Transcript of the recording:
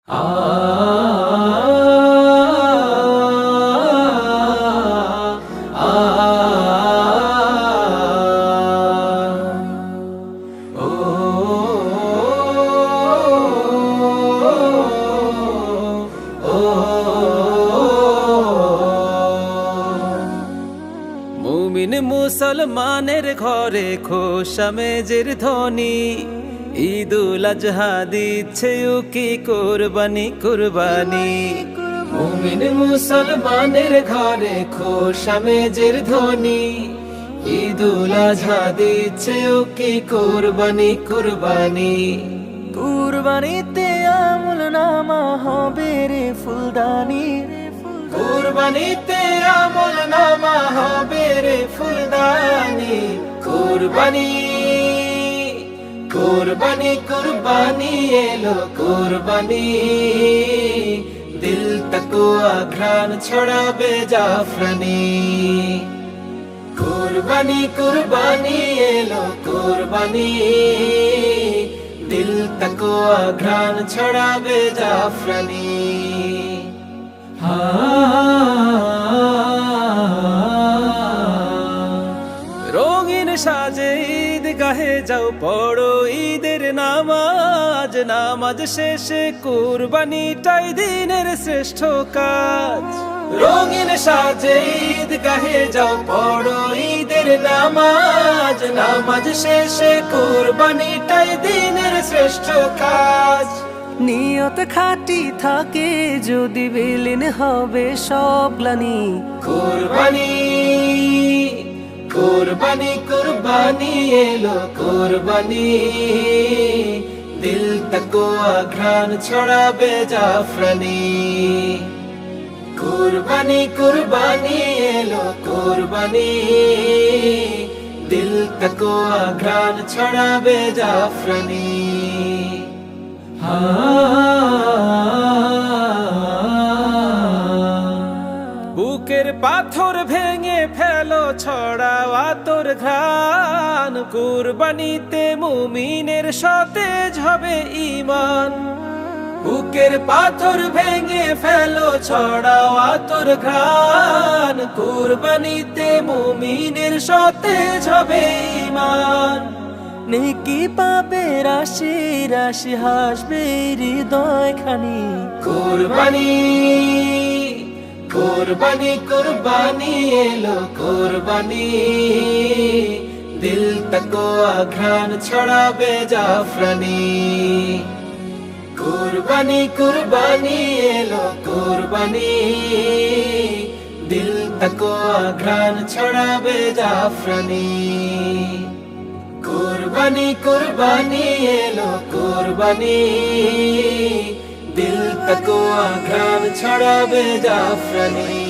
মুমিন মুসলমানের ঘরে খোশামেজের ধ্বনি, ঈদুল আজহা দিচ্ছে কি কোরবানি কোরবানি। মুমিন মুসলমানের ঘরে খোশামেজের ধ্বনি, ঈদুল আজহা দিচ্ছে কি কোরবানি কোরবানি। কুরবানিতে আমল নামা হবে রে ফুলদানি, কুরবানিতে আমল নামা হবে রে ফুলদানি। কুরবানি কুরবানি কুরবানি এলো কুরবানি, দিল তকুয়া ঘ্রাণ ছড়াবে জাফরানি। কুরবানি কুরবানি এলো কুরবানি, দিল তকুয়া ঘ্রাণ ছড়াবে জাফরানি। রঙিন সাজে ঈদ গাহে যাও পড়ো ঈদের নামাজ, নামাজ শেষে কুরবানিটাই দিনের শ্রেষ্ঠ কাজ। রঙিন সাজে ঈদ গাহে যাও পড়ো ঈদের নামাজ, নামাজ শেষে কুরবানিটাই দিনের শ্রেষ্ঠ কাজ। নিয়ত খাঁটি থাকে যদি বিলীন হবে সব গ্লানি। কুরবানি কুরবানি কুরবানি এলো কুরবানি, দিল তকুয়া ঘ্রাণ ছড়াবে জাফরানি। কুরবানি কুরবানি এলো কুরবানি, দিল তকুয়া ঘ্রাণ ছড়াবে জাফরানি। বুকের পাথর ভেঙে ফেলো ছড়াও আতর ঘ্রাণ, কুরবানিতে মুমিনের সতেজ হবে ঈমান। বুকের পাথর ভেঙে ফেলো ছড়াও আতর ঘ্রাণ, কুরবানিতে মুমিনের সতেজ হবে ঈমান। নেকি পাবে রাশি রাশি হাসবে হৃদয় খানি। কুরবানি কুরবানি কুরবানি এলো কুরবানি, দিল তকুয়া ঘ্রাণ ছড়াবে জাফরানি। কুরবানি কুরবানি এলো কুরবানি, দিল তকুয়া ঘ্রাণ ছড়াবে জাফরানি। কুরবানি কুরবানি এলো কুরবানি, দিল তকুয়া ঘ্রাণ ছড়াবে জাফরানি।